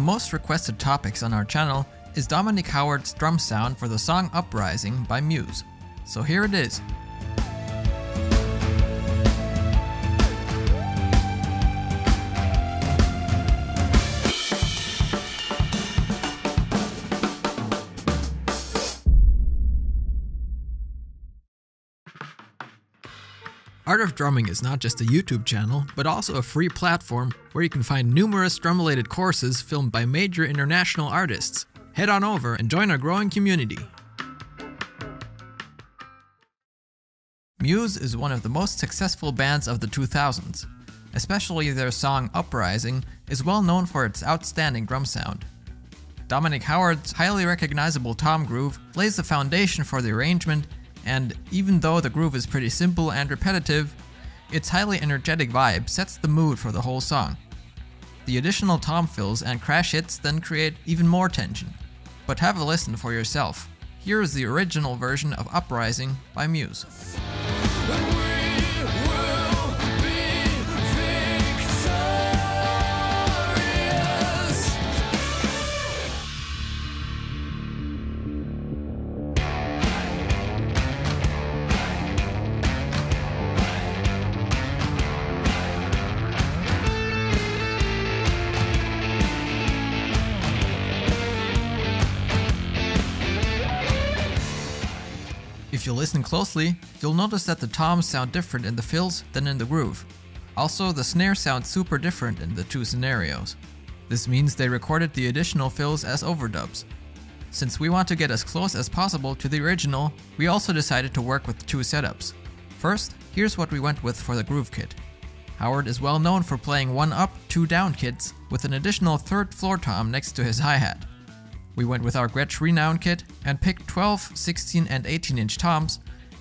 most requested topics on our channel is Dominic Howard's drum sound for the song Uprising by Muse. So here it is. Art of Drumming is not just a YouTube channel, but also a free platform where you can find numerous drum-related courses filmed by major international artists. Head on over and join our growing community. Muse is one of the most successful bands of the 2000s. Especially their song Uprising is well known for its outstanding drum sound. Dominic Howard's highly recognizable tom groove lays the foundation for the arrangement, and even though the groove is pretty simple and repetitive, its highly energetic vibe sets the mood for the whole song. The additional tom fills and crash hits then create even more tension. But have a listen for yourself. Here is the original version of Uprising by Muse. If you listen closely, you'll notice that the toms sound different in the fills than in the groove. Also, the snare sounds super different in the two scenarios. This means they recorded the additional fills as overdubs. Since we want to get as close as possible to the original, we also decided to work with two setups. First, here's what we went with for the groove kit. Howard is well known for playing 1 up, 2 down kits with an additional third floor tom next to his hi-hat. We went with our Gretsch Renown kit and picked 12, 16 and 18-inch toms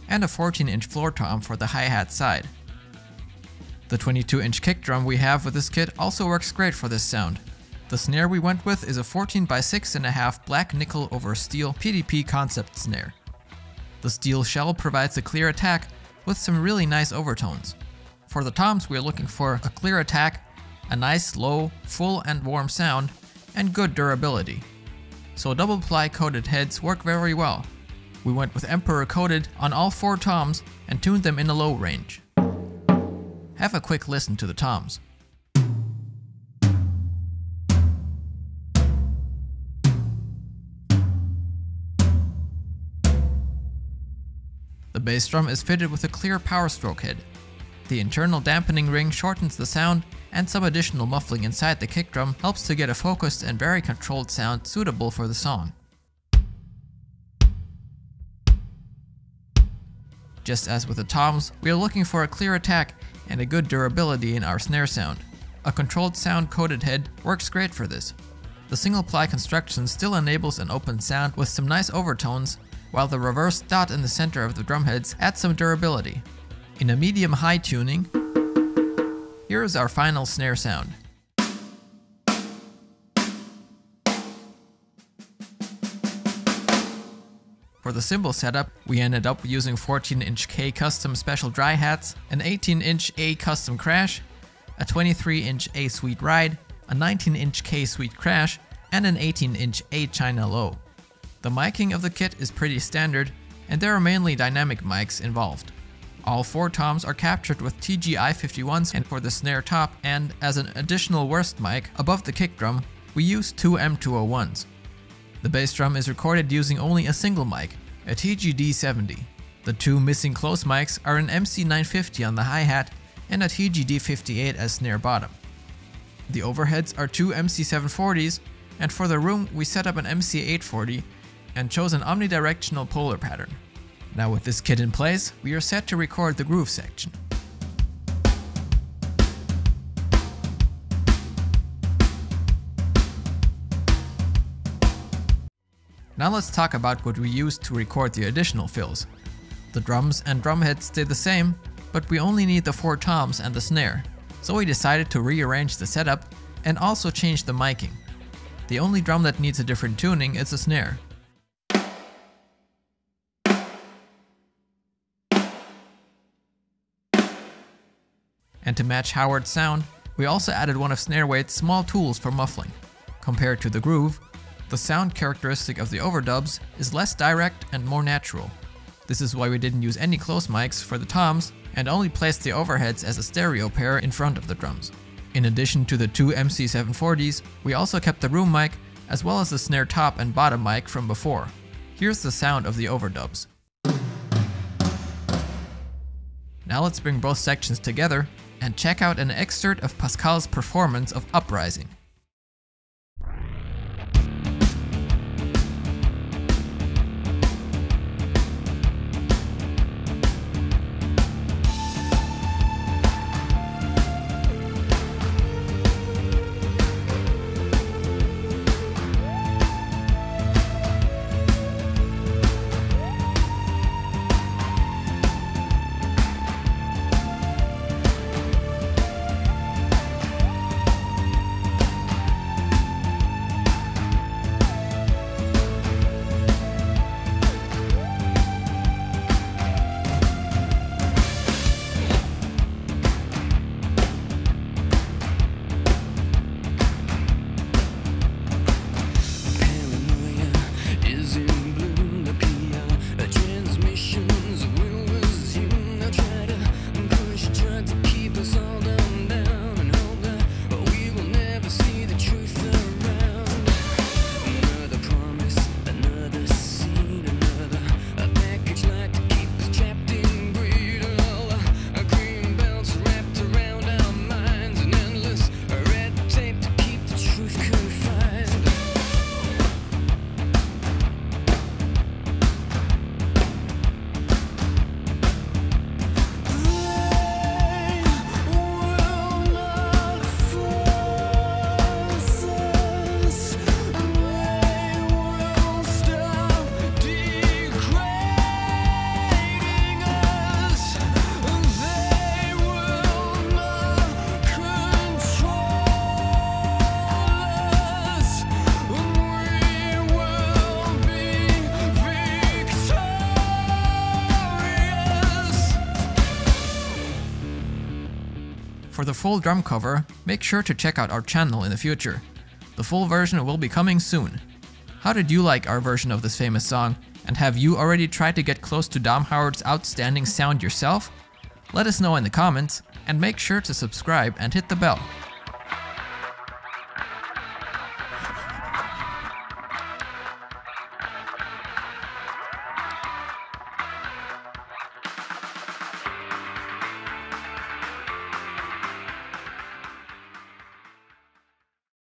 and a 14-inch floor tom for the hi-hat side. The 22-inch kick drum we have with this kit also works great for this sound. The snare we went with is a 14 by 6.5 black nickel over steel PDP concept snare. The steel shell provides a clear attack with some really nice overtones. For the toms we are looking for a clear attack, a nice low, full and warm sound, and good durability. So double ply coated heads work very well. We went with Emperor coated on all 4 toms and tuned them in a low range. Have a quick listen to the toms. The bass drum is fitted with a clear power stroke head. The internal dampening ring shortens the sound, and some additional muffling inside the kick drum helps to get a focused and very controlled sound suitable for the song. Just as with the toms, we are looking for a clear attack and a good durability in our snare sound. A controlled sound coated head works great for this. The single ply construction still enables an open sound with some nice overtones, while the reverse dot in the center of the drum heads adds some durability. In a medium-high tuning, here is our final snare sound. For the cymbal setup, we ended up using 14-inch K custom special dry hats, an 18-inch A custom crash, a 23-inch A sweet ride, a 19-inch K sweet crash, and an 18-inch A China low. The miking of the kit is pretty standard, and there are mainly dynamic mics involved. All 4 toms are captured with TG-I51s and for the snare top, and as an additional worst mic above the kick drum, we use 2 M201s. The bass drum is recorded using only a single mic, a TG-D70. The 2 missing close mics are an MC950 on the hi-hat and a TG-D58 as snare bottom. The overheads are 2 MC740s, and for the room we set up an MC840 and chose an omnidirectional polar pattern. Now with this kit in place, we are set to record the groove section. Now let's talk about what we used to record the additional fills. The drums and drumheads stay the same, but we only need the 4 toms and the snare, so we decided to rearrange the setup and also change the miking. The only drum that needs a different tuning is the snare. And to match Howard's sound, we also added one of Snareweight's small tools for muffling. Compared to the groove, the sound characteristic of the overdubs is less direct and more natural. This is why we didn't use any close mics for the toms and only placed the overheads as a stereo pair in front of the drums. In addition to the two MC740s, we also kept the room mic as well as the snare top and bottom mic from before. Here's the sound of the overdubs. Now let's bring both sections together and check out an excerpt of Pascal's performance of Uprising. For the full drum cover, make sure to check out our channel in the future. The full version will be coming soon. How did you like our version of this famous song? And have you already tried to get close to Dom Howard's outstanding sound yourself? Let us know in the comments, and make sure to subscribe and hit the bell.